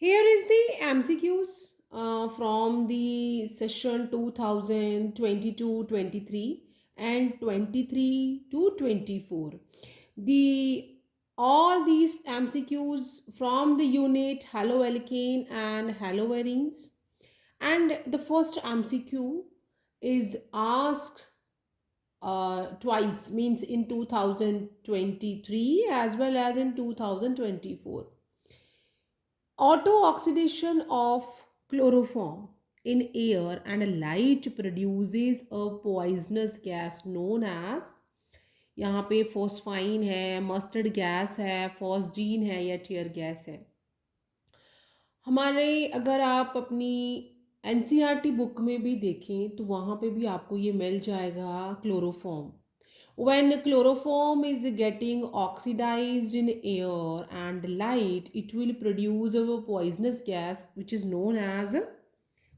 Here is the MCQs from the session 2022-23 and 23 to 24. The all these MCQs from the unit haloalkane and haloarenes. And the first MCQ is asked twice, means in 2023 as well as in 2024. Auto-oxidation of chloroform in air and light produces a poisonous gas known as, यहाँ पे phosphine है, mustard gas है, phosgene है या tear gas है। हमारे अगर आप अपनी एनसीईआरटी बुक में भी देखें तो वहाँ पे भी आपको ये मिल जाएगा chloroform. When chloroform is getting oxidized in air and light, it will produce a poisonous gas which is known as,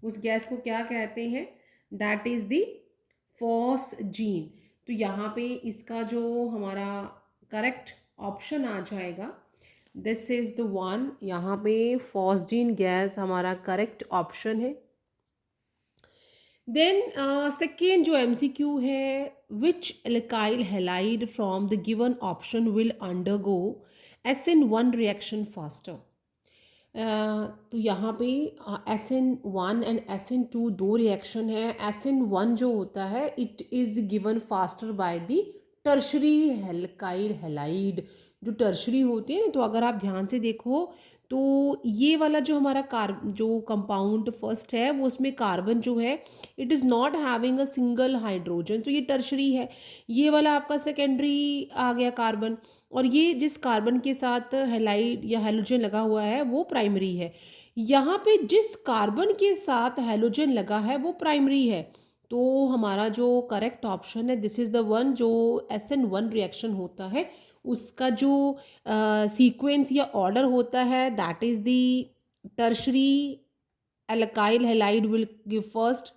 उस गैस को क्या कहते हैं? That is the phosgene. तो यहाँ पे इसका जो हमारा करेक्ट ऑप्शन आ जाएगा, दिस इज द वन। यहाँ पे फॉस्जीन गैस हमारा करेक्ट ऑप्शन है। देन सेकेंड जो एमसीक्यू है, which alkyl halide from the given option will undergo SN1 reaction faster. तो यहाँ पे SN1 एंड SN2 दो रिएक्शन है। SN1 जो होता है it is given faster by the tertiary alkyl halide. जो टर्शरी होती है ना, तो अगर आप ध्यान से देखो तो ये वाला जो हमारा जो कंपाउंड फर्स्ट है वो उसमें कार्बन जो है it is not having a single hydrogen, तो ये टर्शरी है। ये वाला आपका सेकेंडरी आ गया कार्बन, और ये जिस कार्बन के साथ हेलाइड या हेलोजन लगा हुआ है वो प्राइमरी है। यहाँ पे जिस कार्बन के साथ हेलोजन लगा है वो प्राइमरी है। तो हमारा जो करेक्ट ऑप्शन है दिस इज़ द वन। जो SN1 रिएक्शन होता है उसका जो सीक्वेंस या ऑर्डर होता है that is the tertiary alkyl halide will give first,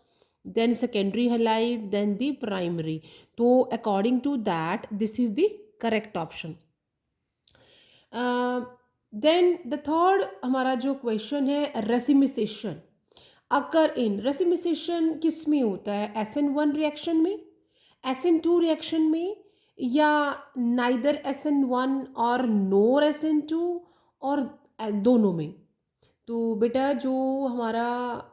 then secondary halide, then the primary. तो according to that this is the correct option. Then the third हमारा जो क्वेश्चन है, रेसिमिसेशन अकर इन। रेसिमिसेशन किस में होता है? SN1 रिएक्शन में, SN2 रिएक्शन में, या नाइदर SN1 और नोर SN2, और दोनों में। तो बेटा जो हमारा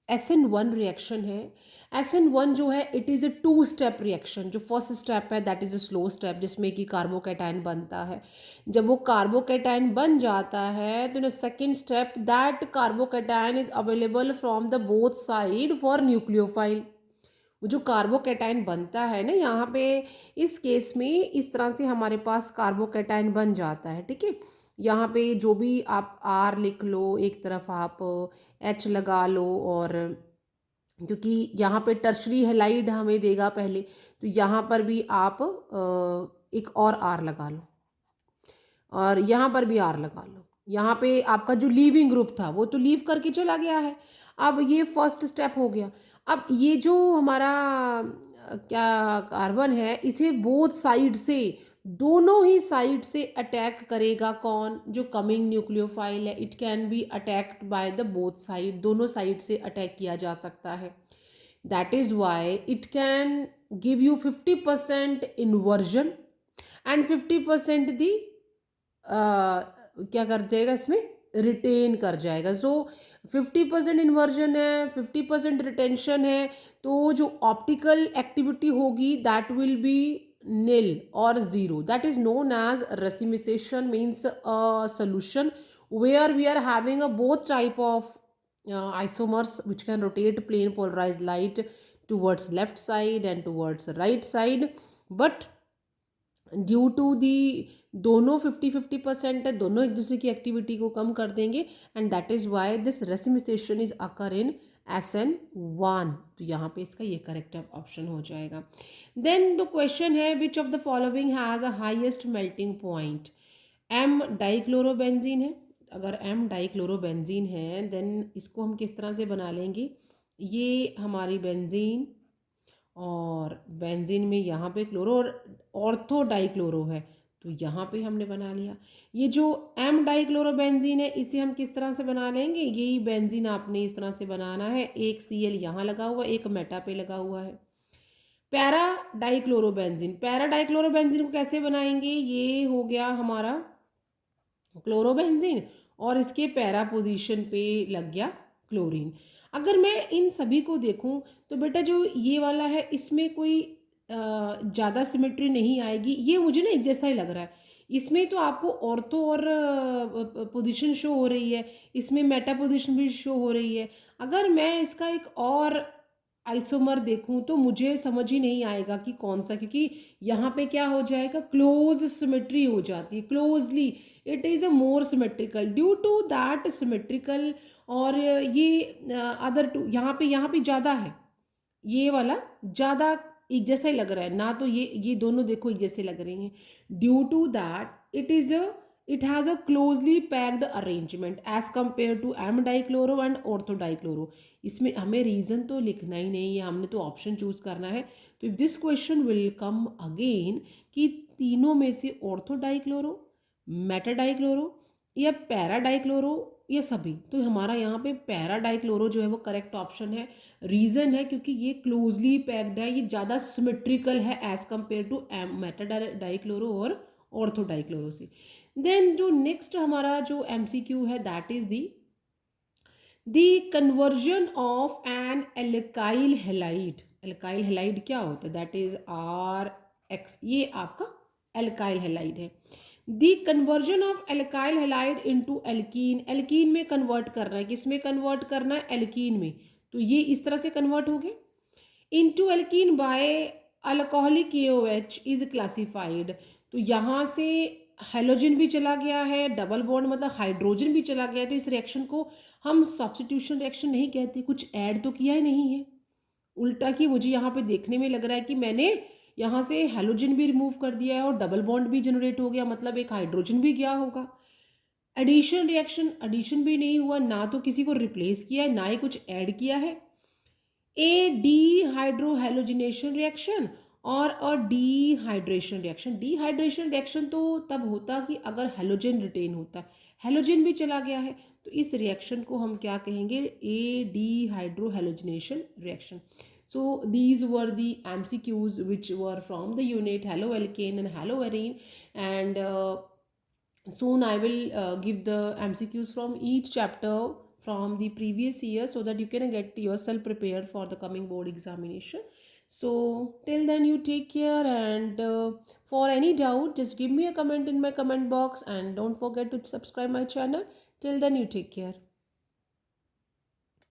SN1 रिएक्शन है, SN1 जो है it is a 2 step reaction. जो फर्स्ट स्टेप है that is a slow step जिसमें कि कार्बोकैटायन बनता है। जब वो कार्बोकैटायन बन जाता है तो in second step that carbocation is available from the both side for nucleophile. वो जो कार्बोकैटायन बनता है ना यहाँ पे, इस केस में इस तरह से हमारे पास कार्बोकैटायन बन जाता है। ठीक है, यहाँ पे जो भी आप R लिख लो, एक तरफ आप H लगा लो, और क्योंकि यहाँ पे टर्शरी हेलाइड हमें देगा पहले, तो यहाँ पर भी आप एक और R लगा लो, और यहाँ पर भी R लगा लो। यहाँ पे आपका जो लीविंग ग्रुप था वो तो लीव करके चला गया है। अब ये फर्स्ट स्टेप हो गया। अब ये जो हमारा क्या कार्बन है, इसे बोथ साइड से, दोनों ही साइड से अटैक करेगा कौन? जो कमिंग न्यूक्लियोफाइल है। It can be attacked by the both side, दोनों साइड से अटैक किया जा सकता है। That is why it can give you 50% inversion and 50% दी क्या कर जाएगा इसमें, रिटेन कर जाएगा। सो 50% इन्वर्जन है, 50% रिटेंशन है, तो जो ऑप्टिकल एक्टिविटी होगी that will be nil or zero. That is known as racemization, means a solution where we are having a both type of isomers which can rotate plane polarized light towards left side and towards right side, but due to the दोनों 50-50% है, दोनों एक दूसरे की activity को कम कर देंगे, and that is why this racemisation is occur in SN1। तो यहाँ पे इसका ये करेक्ट ऑप्शन हो जाएगा। देन द क्वेश्चन है, which of the following has a highest melting point? M dichlorobenzene है। अगर M डाइक्लोरोबेंजीन है देन इसको हम किस तरह से बना लेंगे? ये हमारी बेंजीन, और बेंजीन में यहाँ पे क्लोरो और ऑर्थो डाइक्लोरो है, तो यहाँ पे हमने बना लिया। ये जो एम डाइक्लोरोबेंजीन है इसे हम किस तरह से बना लेंगे, यही बेंजीन आपने इस तरह से बनाना है, एक Cl यहाँ लगा हुआ, एक मेटा पे लगा हुआ है। पैरा डाइक्लोरोबेंजीन, पैरा डाइक्लोरोबेंजीन को कैसे बनाएंगे, ये हो गया हमारा क्लोरोबेंजीन और इसके पैरा पोजीशन पे लग गया क्लोरीन। अगर मैं इन सभी को देखूं तो बेटा जो ये वाला है इसमें कोई ज़्यादा सिमेट्री नहीं आएगी, ये मुझे ना एक जैसा ही लग रहा है। इसमें तो आपको ऑर्थो और पोजीशन शो हो रही है, इसमें मेटा पोजीशन भी शो हो रही है। अगर मैं इसका एक और आइसोमर देखूं तो मुझे समझ ही नहीं आएगा कि कौन सा, क्योंकि यहाँ पे क्या हो जाएगा, क्लोज सिमेट्री हो जाती है, closely it is a more symmetrical due to that symmetrical. और ये अदर टू यहाँ पे ज़्यादा है, ये वाला ज़्यादा एक जैसा ही लग रहा है ना, तो ये दोनों देखो एक जैसे लग रही हैं, due to that it has a closely packed arrangement as compare to M dichloro and ortho dichloro. इसमें हमें रीज़न तो लिखना ही नहीं है, हमने तो ऑप्शन चूज़ करना है। तो if this question will come again कि तीनों में से ऑर्थो डाइक्लोरो, मेटा डाइक्लोरो या पैरा डाइक्लोरो या सभी, तो हमारा यहाँ पे पैरा डाइक्लोरो जो है वो करेक्ट ऑप्शन है। रीज़न है क्योंकि ये क्लोजली पैक्ड है, ये ज़्यादा सिमेट्रिकल है as compare to meta dichloro और ऑर्थो डाइक्लोरो से। देन जो नेक्स्ट हमारा जो MCQ है that is the conversion of an alkyl halide. Alkyl halide क्या होता है, दैट इज RX, ये आपका एल्काइल हेलाइड है। The conversion of alkyl halide into alkene, alkene में कन्वर्ट करना है, किस में कन्वर्ट करना है, एल्कीन में। तो ये इस तरह से कन्वर्ट हो गए into alkene by alcoholic KOH is classified. तो यहाँ से हेलोजन भी चला गया है, डबल बॉन्ड मतलब हाइड्रोजन भी चला गया है, तो इस रिएक्शन को हम सब्स्टिट्यूशन रिएक्शन नहीं कहते, कुछ ऐड तो किया ही नहीं है, उल्टा कि मुझे यहाँ पे देखने में लग रहा है कि मैंने यहाँ से हेलोजन भी रिमूव कर दिया है और डबल बॉन्ड भी जनरेट हो गया, मतलब एक हाइड्रोजन भी गया होगा। एडिशन रिएक्शन, एडिशन भी नहीं हुआ, ना तो किसी को रिप्लेस किया है ना ही कुछ ऐड किया है। ए डीहाइड्रोहेलोजिनेशन रिएक्शन और डीहाइड्रेशन रिएक्शन। डीहाइड्रेशन रिएक्शन तो तब होता कि अगर हेलोजन रिटेन होता, हेलोजन भी चला गया है, तो इस रिएक्शन को हम क्या कहेंगे, a dehydrohalogenation reaction. So these were the MCQs which were from the unit haloalkane and haloarine, and soon I will give the MCQs from each chapter from the previous year so that you can get yourself prepared for the coming board examination. So till then you take care, and for any doubt just give me a comment in my comment box, and don't forget to subscribe my channel. Till then you take care.